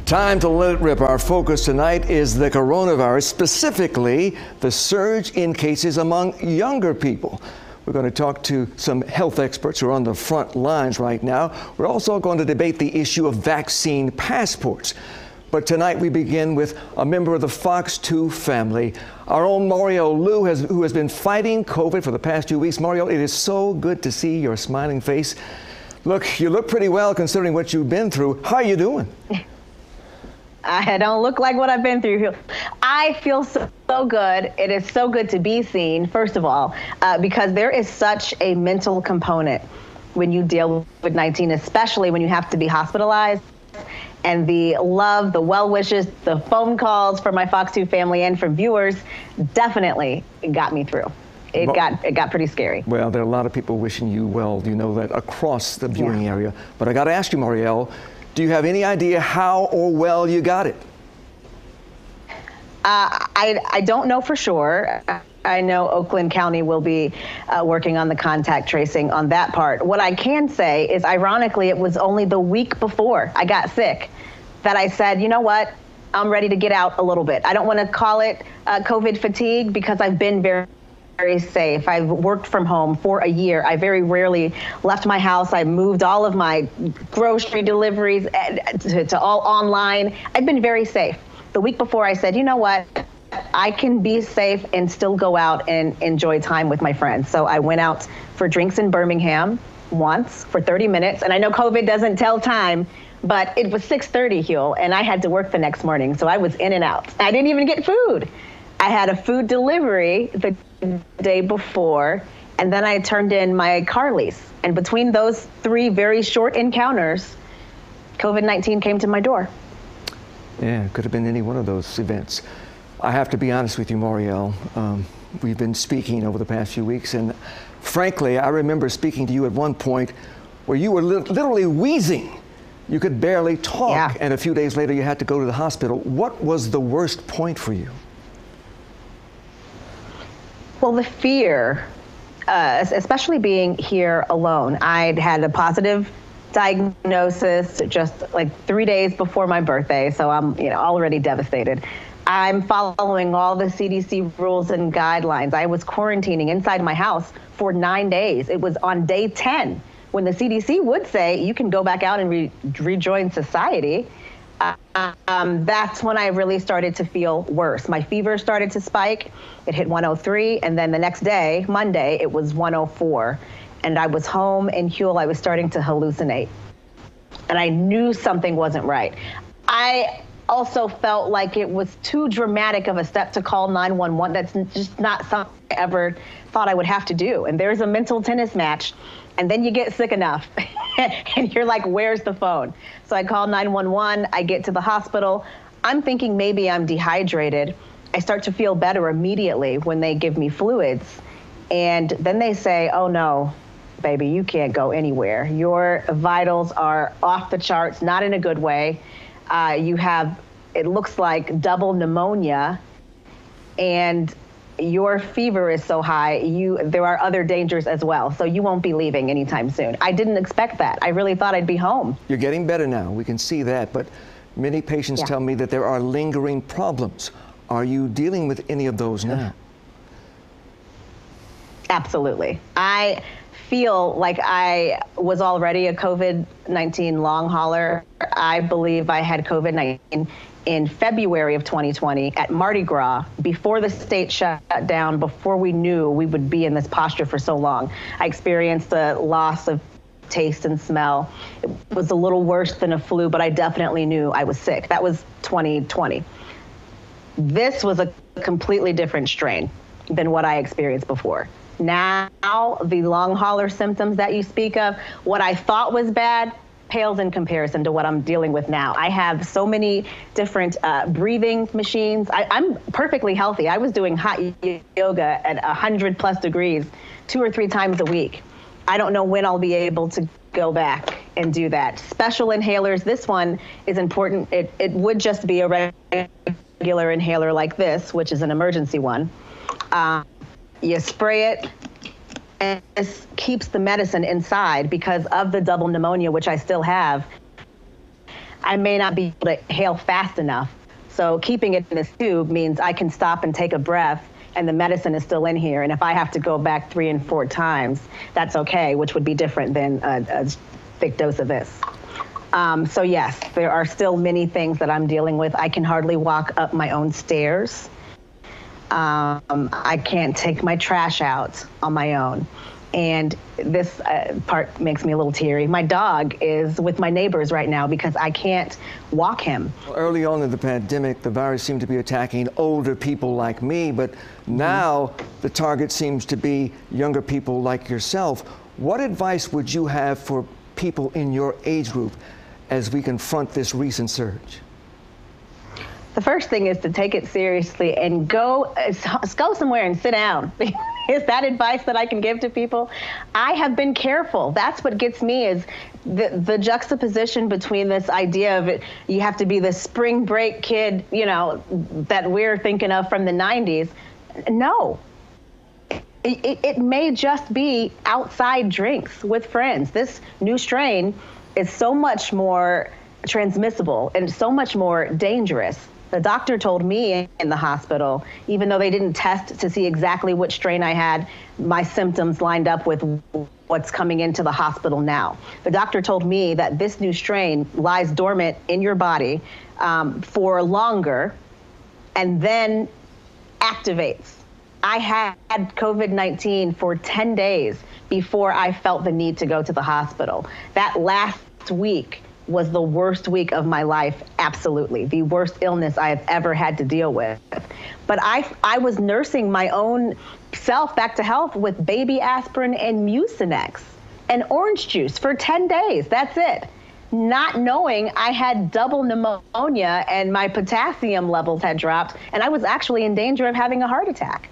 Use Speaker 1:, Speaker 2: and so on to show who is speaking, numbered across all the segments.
Speaker 1: Time to let it rip. Our focus tonight is the coronavirus, specifically the surge in cases among younger people. We're going to talk to some health experts who are on the front lines right now. We're also going to debate the issue of vaccine passports. But tonight we begin with a member of the Fox 2 family, our own Maurielle Lue, who has been fighting COVID for the past 2 weeks. Maurielle, it is so good to see your smiling face. Look, you look pretty well considering what you've been through. How are you doing?
Speaker 2: I don't look like what I've been through. I feel so good. It is so good to be seen, first of all, because there is such a mental component when you deal with COVID-19, especially when you have to be hospitalized. And the love, the well wishes, the phone calls from my Fox 2 family and from viewers definitely got me through. It got pretty scary.
Speaker 1: Well, there are a lot of people wishing you well, you know, that across the viewing area. But I got to ask you, Maurielle, do you have any idea how or well you got it?
Speaker 2: I don't know for sure. I know Oakland County will be working on the contact tracing on that part. What I can say is, ironically, it was only the week before I got sick that I said, you know what, I'm ready to get out a little bit. I don't want to call it COVID fatigue because I've been very safe. I've worked from home for a year. I very rarely left my house. I moved all of my grocery deliveries to all online. I've been very safe. The week before I said, you know what, I can be safe and still go out and enjoy time with my friends. So I went out for drinks in Birmingham once for 30 minutes. And I know COVID doesn't tell time, but it was 6:30, Huel, and I had to work the next morning. So I was in and out. I didn't even get food. I had a food delivery the day before, and then I turned in my car lease. And between those three very short encounters, COVID-19 came to my door.
Speaker 1: Yeah, it could have been any one of those events. I have to be honest with you, Maurielle. We've been speaking over the past few weeks, and frankly, I remember speaking to you at one point where you were literally wheezing. You could barely talk, and a few days later you had to go to the hospital. What was the worst point for you?
Speaker 2: Well, the fear, especially being here alone. I'd had a positive diagnosis just like 3 days before my birthday, so I'm already devastated. I'm following all the CDC rules and guidelines. I was quarantining inside my house for 9 days. It was on day 10 when the CDC would say you can go back out and rejoin society. That's when I really started to feel worse. My fever started to spike. It hit 103, and then the next day, Monday, it was 104. And I was home in Huel. I was starting to hallucinate. And I knew something wasn't right. I also felt like it was too dramatic of a step to call 911. That's just not something I ever thought I would have to do. And there's a mental tennis match, and then you get sick enough, and you're like, where's the phone? So I call 911, I get to the hospital. I'm thinking maybe I'm dehydrated. I start to feel better immediately when they give me fluids. And then they say, oh no, baby, you can't go anywhere. Your vitals are off the charts, not in a good way. You have, it looks like double pneumonia, and your fever is so high, there are other dangers as well. So you won't be leaving anytime soon. I didn't expect that. I really thought I'd be home.
Speaker 1: You're getting better now. We can see that. But many patients tell me that there are lingering problems. Are you dealing with any of those now? Absolutely.
Speaker 2: I feel like I was already a COVID-19 long hauler. I believe I had COVID-19 in February of 2020 at Mardi Gras, before the state shut down, before we knew we would be in this posture for so long. I experienced a loss of taste and smell. It was a little worse than a flu, but I definitely knew I was sick. That was 2020. This was a completely different strain than what I experienced before. Now, the long hauler symptoms that you speak of, what I thought was bad, pales in comparison to what I'm dealing with now. I have so many different breathing machines. I'm perfectly healthy. I was doing hot yoga at 100+ degrees 2 or 3 times a week. I don't know when I'll be able to go back and do that. Special inhalers, this one is important. It would just be a regular inhaler like this, which is an emergency one. You spray it, and this keeps the medicine inside because of the double pneumonia, which I still have. I may not be able to inhale fast enough. So keeping it in this tube means I can stop and take a breath, and the medicine is still in here. And if I have to go back 3 and 4 times, that's okay, which would be different than a thick dose of this. So yes, there are still many things that I'm dealing with. I can hardly walk up my own stairs. I can't take my trash out on my own. And this part makes me a little teary. My dog is with my neighbors right now because I can't walk him.
Speaker 1: Well, early on in the pandemic, the virus seemed to be attacking older people like me, but now the target seems to be younger people like yourself. What advice would you have for people in your age group as we confront this recent surge?
Speaker 2: The first thing is to take it seriously and go somewhere and sit down. Is that advice that I can give to people? I have been careful. That's what gets me, is the juxtaposition between this idea of it, you have to be the spring break kid, you know, that we're thinking of from the 90s. No. It may just be outside drinks with friends. This new strain is so much more transmissible and so much more dangerous. The doctor told me in the hospital, even though they didn't test to see exactly which strain I had, my symptoms lined up with what's coming into the hospital now. The doctor told me that this new strain lies dormant in your body for longer and then activates. I had COVID-19 for 10 days before I felt the need to go to the hospital. That last week was the worst week of my life, absolutely. The worst illness I have ever had to deal with. But I was nursing my own self back to health with baby aspirin and Mucinex and orange juice for 10 days. That's it. Not knowing I had double pneumonia and my potassium levels had dropped, and I was actually in danger of having a heart attack.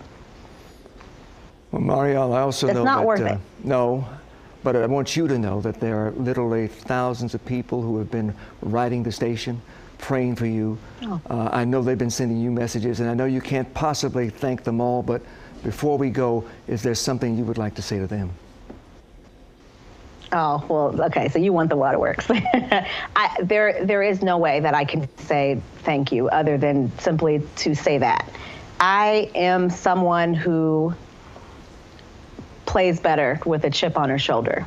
Speaker 1: Well, Maurielle, I also know that... It's
Speaker 2: not worth it.
Speaker 1: No. But I want you to know that there are literally thousands of people who have been writing the station, praying for you. Oh. I know they've been sending you messages, and I know you can't possibly thank them all, but before we go, is there something you would like to say to them?
Speaker 2: Oh, well, okay, so you want the waterworks. There is no way that I can say thank you other than simply to say that. I am someone who plays better with a chip on her shoulder.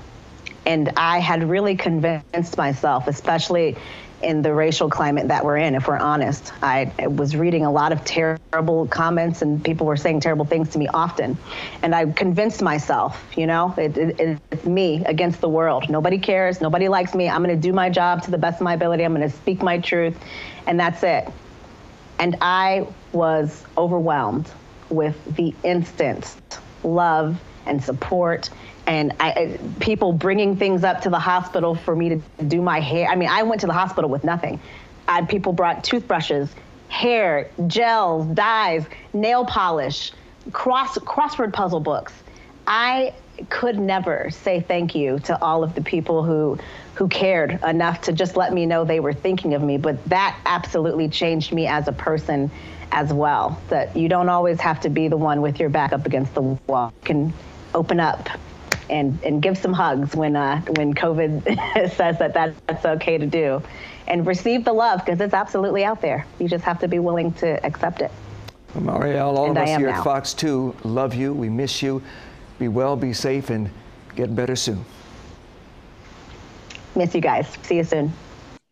Speaker 2: And I had really convinced myself, especially in the racial climate that we're in, if we're honest. I was reading a lot of terrible comments and people were saying terrible things to me often. And I convinced myself, you know, it's me against the world. Nobody cares, nobody likes me. I'm gonna do my job to the best of my ability. I'm gonna speak my truth, and that's it. And I was overwhelmed with the instant love and support, and people bringing things up to the hospital for me to do my hair. I mean, I went to the hospital with nothing. People brought toothbrushes, hair, gels, dyes, nail polish, crossword puzzle books. I could never say thank you to all of the people who cared enough to just let me know they were thinking of me, but that absolutely changed me as a person as well, that you don't always have to be the one with your back up against the wall. You can open up and give some hugs when COVID says that that's okay to do, and receive the love, because it's absolutely out there. You just have to be willing to accept it.
Speaker 1: Well, Maurielle, all of us here at Fox 2 love you. We miss you. Be well, be safe, and get better soon.
Speaker 2: Miss you guys. See you soon.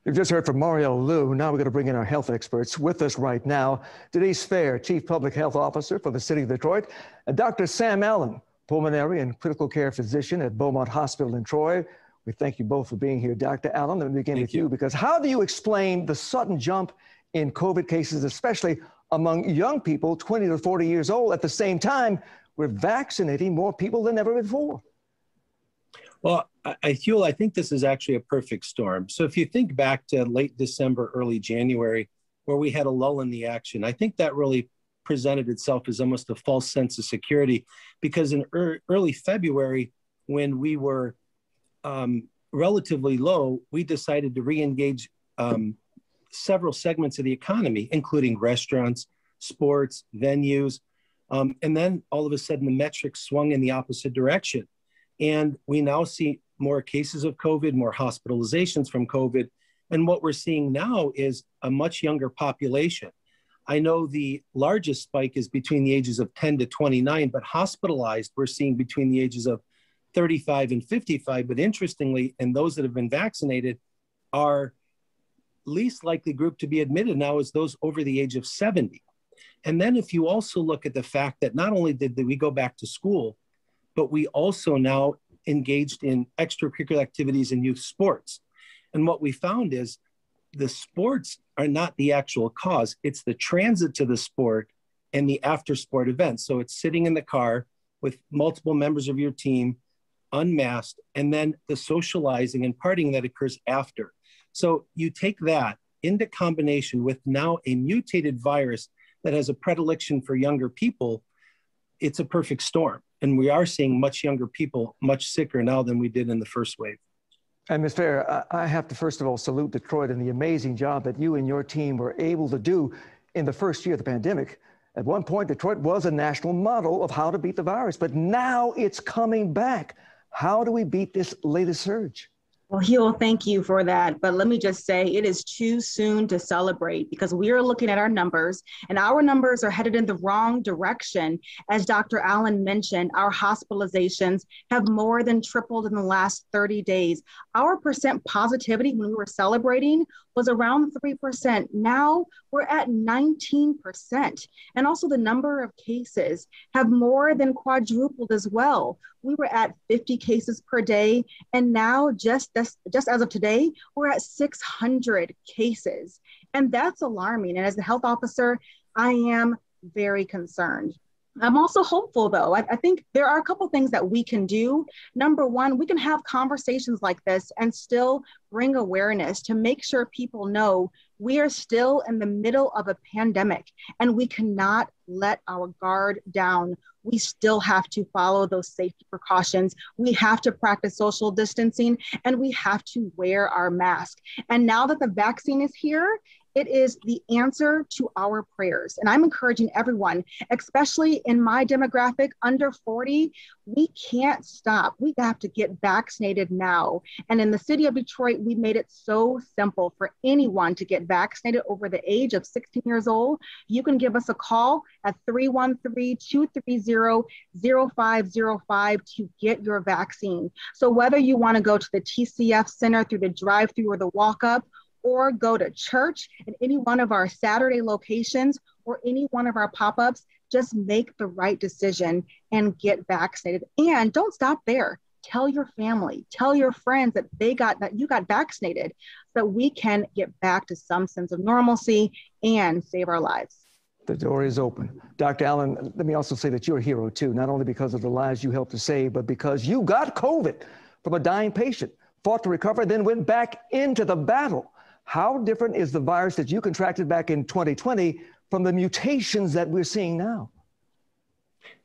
Speaker 1: You've just heard from Maurielle Lue. Now we're going to bring in our health experts. With us right now, Denise Fair, Chief Public Health Officer for the City of Detroit, and Dr. Sam Allen, pulmonary and critical care physician at Beaumont Hospital in Troy. We thank you both for being here. Dr. Allen, let me begin with you, because how do you explain the sudden jump in COVID cases, especially among young people, 20 to 40 years old? At the same time, we're vaccinating more people than ever before.
Speaker 3: Well, Huel, I think this is actually a perfect storm. So if you think back to late December, early January, where we had a lull in the action, I think that really presented itself as almost a false sense of security, because in early February, when we were relatively low, we decided to re-engage several segments of the economy, including restaurants, sports, venues. And then all of a sudden the metrics swung in the opposite direction. And we now see more cases of COVID, more hospitalizations from COVID. And what we're seeing now is a much younger population. I know the largest spike is between the ages of 10 to 29, but hospitalized, we're seeing between the ages of 35 and 55. But interestingly, and those that have been vaccinated are least likely group to be admitted now is those over the age of 70. And then if you also look at the fact that not only did we go back to school, but we also now engaged in extracurricular activities and youth sports. And what we found is the sports are not the actual cause. It's the transit to the sport and the after sport events. So it's sitting in the car with multiple members of your team, unmasked, and then the socializing and partying that occurs after. So you take that into combination with now a mutated virus that has a predilection for younger people, it's a perfect storm. And we are seeing much younger people, much sicker now than we did in the first wave.
Speaker 1: And Ms. Fair, I have to first of all salute Detroit and the amazing job that you and your team were able to do in the first year of the pandemic. At one point, Detroit was a national model of how to beat the virus, but now it's coming back. How do we beat this latest surge?
Speaker 4: Well, Huel, thank you for that. But let me just say it is too soon to celebrate because we are looking at our numbers and our numbers are headed in the wrong direction. As Dr. Allen mentioned, our hospitalizations have more than tripled in the last 30 days. Our percent positivity when we were celebrating was around 3%. Now we're at 19%. And also the number of cases have more than quadrupled as well. We were at 50 cases per day. And now just as of today, we're at 600 cases. And that's alarming. And as the health officer, I am very concerned. I'm also hopeful, though. I think there are a couple things that we can do. Number one, we can have conversations like this and still bring awareness to make sure people know we are still in the middle of a pandemic and we cannot let our guard down. We still have to follow those safety precautions. We have to practice social distancing and we have to wear our mask. And now that the vaccine is here, it is the answer to our prayers. And I'm encouraging everyone, especially in my demographic under 40, we can't stop. We have to get vaccinated now. And in the city of Detroit, we made it so simple for anyone to get vaccinated over the age of 16 years old. You can give us a call at 313-230-0505 to get your vaccine. So whether you want to go to the TCF Center through the drive-through or the walk-up, or go to church at any one of our Saturday locations or any one of our pop-ups, just make the right decision and get vaccinated. And don't stop there. Tell your family, tell your friends that you got vaccinated so that we can get back to some sense of normalcy and save our lives.
Speaker 1: The door is open. Dr. Allen, let me also say that you're a hero too, not only because of the lives you helped to save, but because you got COVID from a dying patient, fought to recover, then went back into the battle. How different is the virus that you contracted back in 2020 from the mutations that we're seeing now?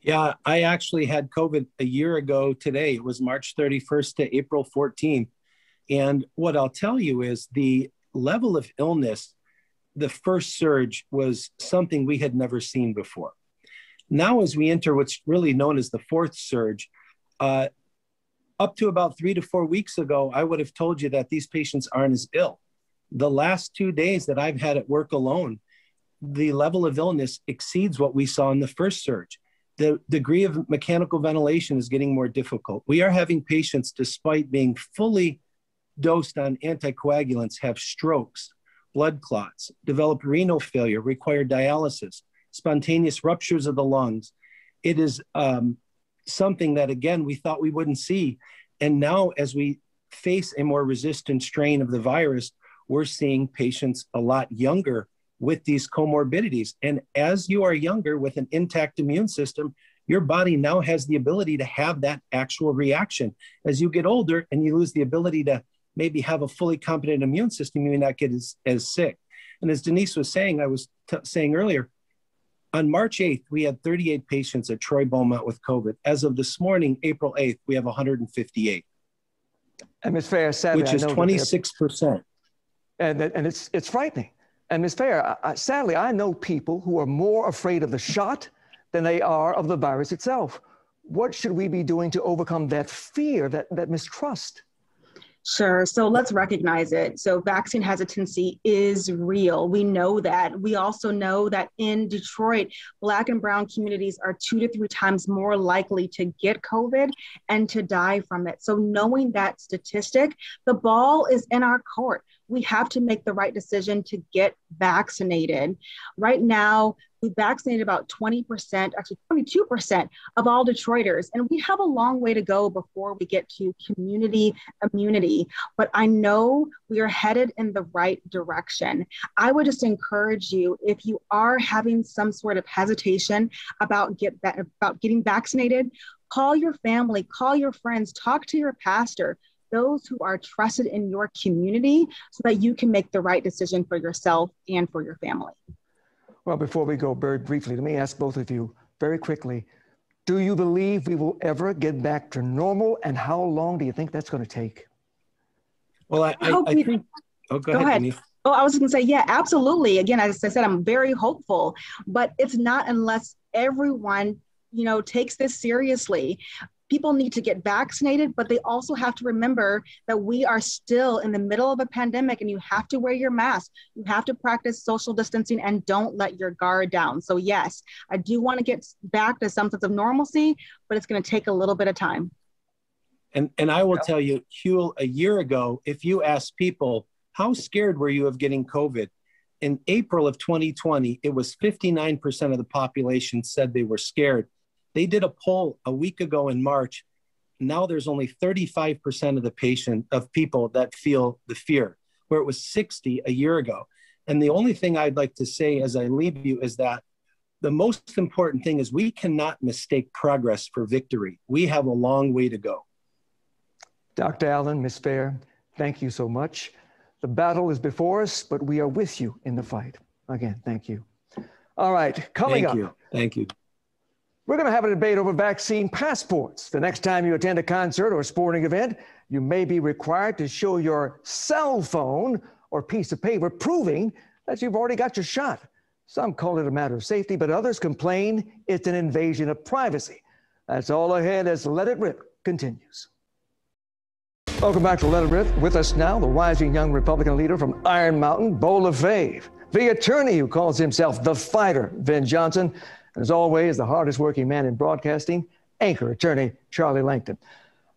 Speaker 3: Yeah, I actually had COVID a year ago today. It was March 31st to April 14th. And what I'll tell you is the level of illness, the first surge was something we had never seen before. Now, as we enter what's really known as the fourth surge, up to about 3 to 4 weeks ago, I would have told you that these patients aren't as ill. The last 2 days that I've had at work alone, the level of illness exceeds what we saw in the first surge. The degree of mechanical ventilation is getting more difficult. We are having patients, despite being fully dosed on anticoagulants, have strokes, blood clots, develop renal failure, require dialysis, spontaneous ruptures of the lungs. It is something that, again, we thought we wouldn't see. And now, as we face a more resistant strain of the virus, we're seeing patients a lot younger with these comorbidities. And as you are younger with an intact immune system, your body now has the ability to have that actual reaction. As you get older and you lose the ability to maybe have a fully competent immune system, you may not get as sick. And as Denise was saying, I was saying earlier, on March 8th, we had 38 patients at Troy Beaumont with COVID. As of this morning, April 8th, we have 158.
Speaker 1: And Ms. Fair, sadly,
Speaker 3: which is 26%.
Speaker 1: And it's frightening. And Ms. Fair, sadly, I know people who are more afraid of the shot than they are of the virus itself. What should we be doing to overcome that fear, that mistrust?
Speaker 4: Sure. So let's recognize it. So vaccine hesitancy is real. We know that. We also know that in Detroit, Black and Brown communities are 2 to 3 times more likely to get COVID and to die from it. So knowing that statistic, the ball is in our court. We have to make the right decision to get vaccinated. Right now, we vaccinated about 20%, actually 22% of all Detroiters. And we have a long way to go before we get to community immunity. But I know we are headed in the right direction. I would just encourage you, if you are having some sort of hesitation about getting vaccinated, call your family, call your friends, talk to your pastor, those who are trusted in your community, so that you can make the right decision for yourself and for your family.
Speaker 1: Well, before we go very briefly, let me ask both of you very quickly, do you believe we will ever get back to normal, and how long do you think that's going to take?
Speaker 3: Well, I think, go ahead. Denise.
Speaker 4: Oh, I was going to say, yeah, absolutely. Again, as I said, I'm very hopeful, but it's not unless everyone, takes this seriously. People need to get vaccinated, but they also have to remember that we are still in the middle of a pandemic, and you have to wear your mask. You have to practice social distancing, and don't let your guard down. So yes, I do want to get back to some sense of normalcy, but it's going to take a little bit of time.
Speaker 3: And I will tell you, Huel, a year ago, if you asked people, how scared were you of getting COVID? In April of 2020, it was 59% of the population said they were scared. They did a poll a week ago in March. Now there's only 35% of people that feel the fear, where it was 60 a year ago. And the only thing I'd like to say as I leave you is that the most important thing is we cannot mistake progress for victory. We have a long way to go.
Speaker 1: Dr. Allen, Ms. Fair, thank you so much. The battle is before us, but we are with you in the fight. Again, thank you. All right, coming up.
Speaker 3: Thank you.
Speaker 1: We're going to have a debate over vaccine passports. The next time you attend a concert or a sporting event, you may be required to show your cell phone or piece of paper proving that you've already got your shot. Some call it a matter of safety, but others complain it's an invasion of privacy. That's all ahead as Let It Rip continues. Welcome back to Let It Rip. With us now, the rising young Republican leader from Iron Mountain, Bo LaFave, the attorney who calls himself the fighter, Ben Johnson, and as always, the hardest working man in broadcasting, anchor attorney Charlie Langton.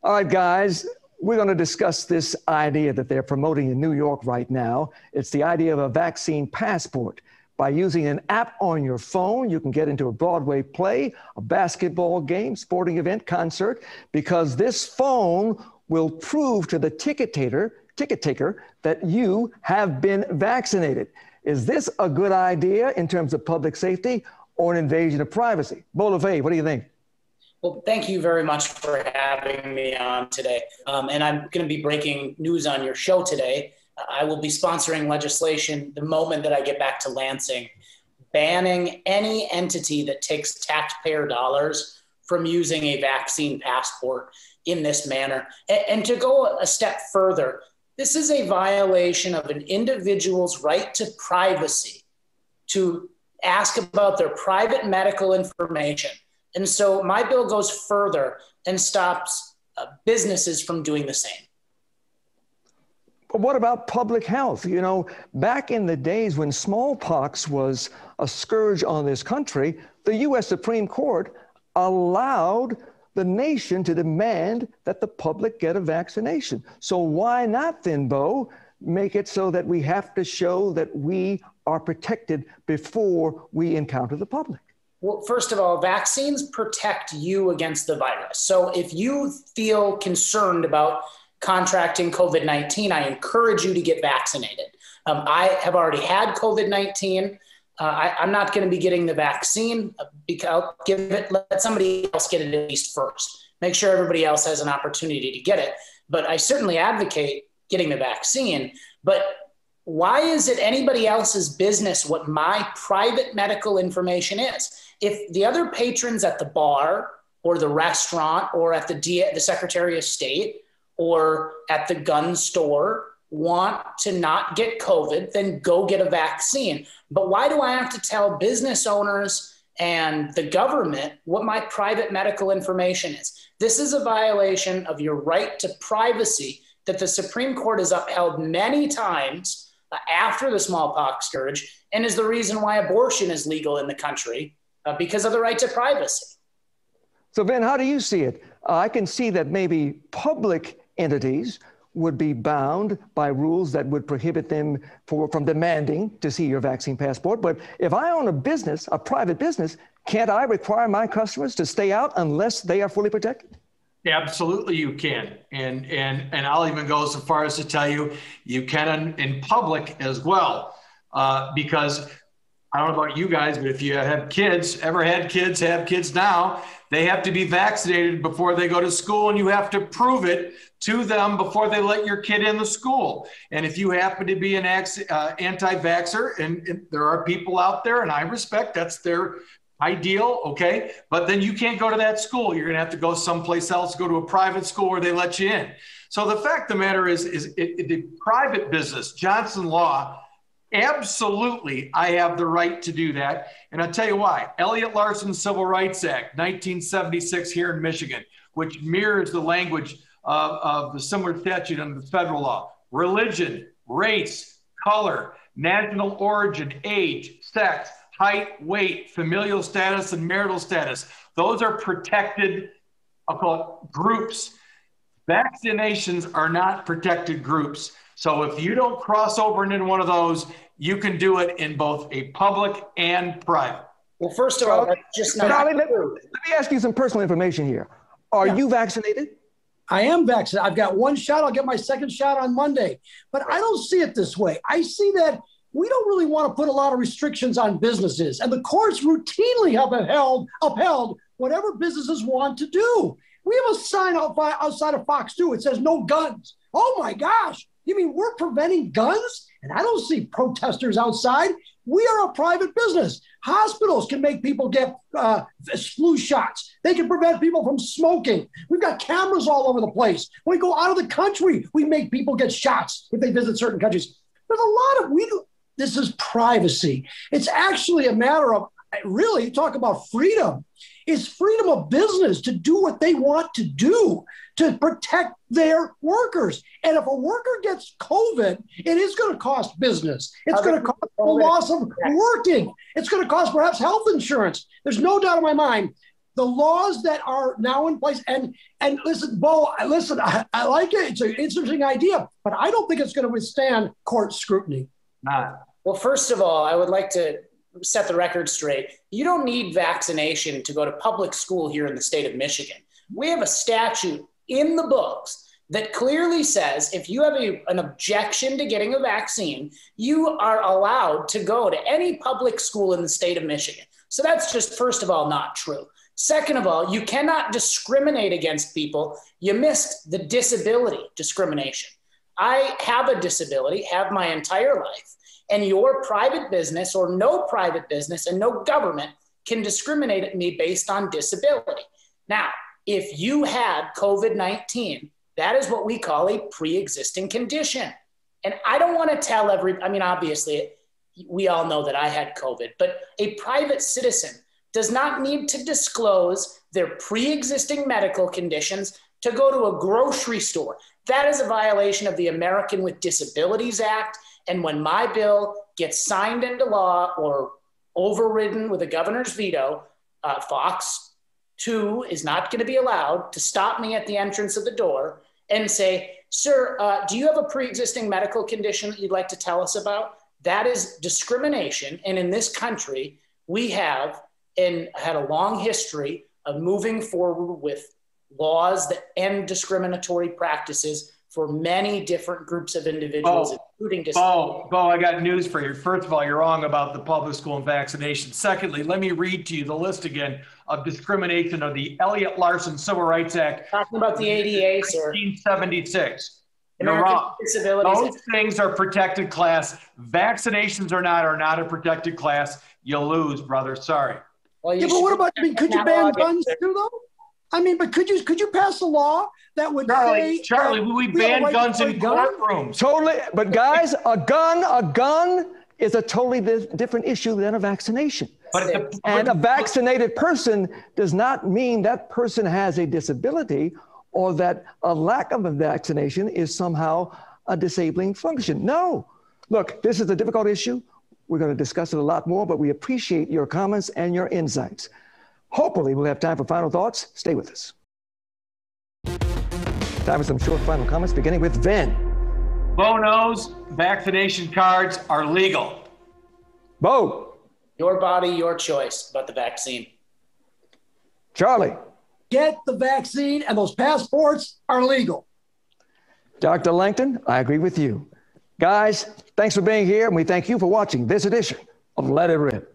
Speaker 1: All right, guys, we're going to discuss this idea that they're promoting in New York right now. It's the idea of a vaccine passport. By using an app on your phone, you can get into a Broadway play, a basketball game, sporting event, concert, because this phone will prove to the ticket taker that you have been vaccinated. Is this a good idea in terms of public safety or an invasion of privacy? Bo LaFave, what do you think?
Speaker 5: Well, thank you very much for having me on today. And I'm going to be breaking news on your show today. I will be sponsoring legislation the moment that I get back to Lansing, banning any entity that takes taxpayer dollars from using a vaccine passport in this manner. And to go a step further, this is a violation of an individual's right to privacy to ask about their private medical information. And so my bill goes further and stops businesses from doing the same.
Speaker 1: But what about public health? You know, back in the days when smallpox was a scourge on this country, the U.S. Supreme Court allowed the nation to demand that the public get a vaccination. So why not then, Bo, make it so that we have to show that we are protected before we encounter the public?
Speaker 5: Well, first of all, vaccines protect you against the virus. So if you feel concerned about contracting COVID-19, I encourage you to get vaccinated. I have already had COVID-19. I'm not going to be getting the vaccine because let somebody else get it at least first. Make sure everybody else has an opportunity to get it. But I certainly advocate getting the vaccine. But why is it anybody else's business what my private medical information is? If the other patrons at the bar or the restaurant or at the Secretary of State or at the gun store want to not get COVID, then go get a vaccine. But why do I have to tell business owners and the government what my private medical information is? This is a violation of your right to privacy that the Supreme Court has upheld many times after the smallpox scourge, and is the reason why abortion is legal in the country because of the right to privacy.
Speaker 1: So, Ben, how do you see it? I can see that maybe public entities would be bound by rules that would prohibit them from demanding to see your vaccine passport. But if I own a business, a private business, can't I require my customers to stay out unless they are fully protected?
Speaker 6: Absolutely, you can. And I'll even go so far as to tell you, you can in public as well. Because I don't know about you guys, but if you have kids, ever had kids, have kids now, they have to be vaccinated before they go to school, and you have to prove it to them before they let your kid in the school. And if you happen to be an anti-vaxxer, and there are people out there, and I respect that's their ideal, okay, but then you can't go to that school. You're going to have to go someplace else, go to a private school where they let you in. So the fact of the matter is the private business, Johnson Law, absolutely, I have the right to do that. And I'll tell you why. Elliott Larson Civil Rights Act, 1976 here in Michigan, which mirrors the language of the similar statute under the federal law. Religion, race, color, national origin, age, sex, height, weight, familial status, and marital status. Those are protected, I'll call it, groups. Vaccinations are not protected groups. So if you don't cross over into one of those, you can do it in both a public and private.
Speaker 5: Well, first of all, that's just not
Speaker 1: Charlie,
Speaker 5: true.
Speaker 1: let me ask you some personal information here. Are you vaccinated?
Speaker 7: I am vaccinated. I've got one shot. I'll get my second shot on Monday. But I don't see it this way. I see that we don't really want to put a lot of restrictions on businesses. And the courts routinely have upheld whatever businesses want to do. We have a sign outside of Fox 2. It says no guns. Oh my gosh. You mean we're preventing guns? And I don't see protesters outside. We are a private business. Hospitals can make people get flu shots. They can prevent people from smoking. We've got cameras all over the place. When we go out of the country, we make people get shots if they visit certain countries. There's a lot of, this is privacy. It's actually a matter of, really, talk about freedom. It's freedom of business to do what they want to do to protect their workers. And if a worker gets COVID, it is going to cost business. It's going to cost the loss of working. It's going to cost perhaps health insurance. There's no doubt in my mind. The laws that are now in place, and listen, Bo, I like it. It's an interesting idea, but I don't think it's going to withstand court scrutiny.
Speaker 5: Well, first of all, I would like to set the record straight. You don't need vaccination to go to public school here in the state of Michigan. We have a statute in the books that clearly says if you have an objection to getting a vaccine, you are allowed to go to any public school in the state of Michigan. So that's just, first of all, not true. Second of all, you cannot discriminate against people. You missed the disability discrimination. I have a disability, have my entire life. And your private business or no private business and no government can discriminate at me based on disability. Now, if you had COVID-19, that is what we call a pre-existing condition. And I don't want to tell obviously, we all know that I had COVID, but a private citizen does not need to disclose their pre-existing medical conditions to go to a grocery store. That is a violation of the American with Disabilities Act. And when my bill gets signed into law or overridden with a governor's veto, Fox 2 is not going to be allowed to stop me at the entrance of the door and say, sir, do you have a pre-existing medical condition that you'd like to tell us about? That is discrimination. And in this country, we have had a long history of moving forward with laws that end discriminatory practices for many different groups of individuals, including disability.
Speaker 6: Bo, I got news for you. First of all, you're wrong about the public school and vaccination. Secondly, let me read to you the list again of discrimination of the Elliott Larson Civil Rights Act.
Speaker 5: Talking about the ADA, sir.
Speaker 6: 1976.
Speaker 5: You're wrong.
Speaker 6: Those things are protected class. Vaccinations are not a protected class. You lose, brother. Sorry.
Speaker 7: Well, but what about, could you ban guns too, though? But could you pass a law that would
Speaker 6: Charlie, we ban guns in courtrooms.
Speaker 1: Totally, but guys, a gun is a totally different issue than a vaccination. And a vaccinated person does not mean that person has a disability or that a lack of a vaccination is somehow a disabling function. No. Look, this is a difficult issue. We're going to discuss it a lot more, but we appreciate your comments and your insights. Hopefully, we'll have time for final thoughts. Stay with us. Time for some short final comments, beginning with Vin.
Speaker 6: Bo knows vaccination cards are legal.
Speaker 1: Bo.
Speaker 5: Your body, your choice about the vaccine.
Speaker 1: Charlie.
Speaker 7: Get the vaccine, and those passports are legal.
Speaker 1: Dr. Langton, I agree with you. Guys, thanks for being here, and we thank you for watching this edition of Let It Rip.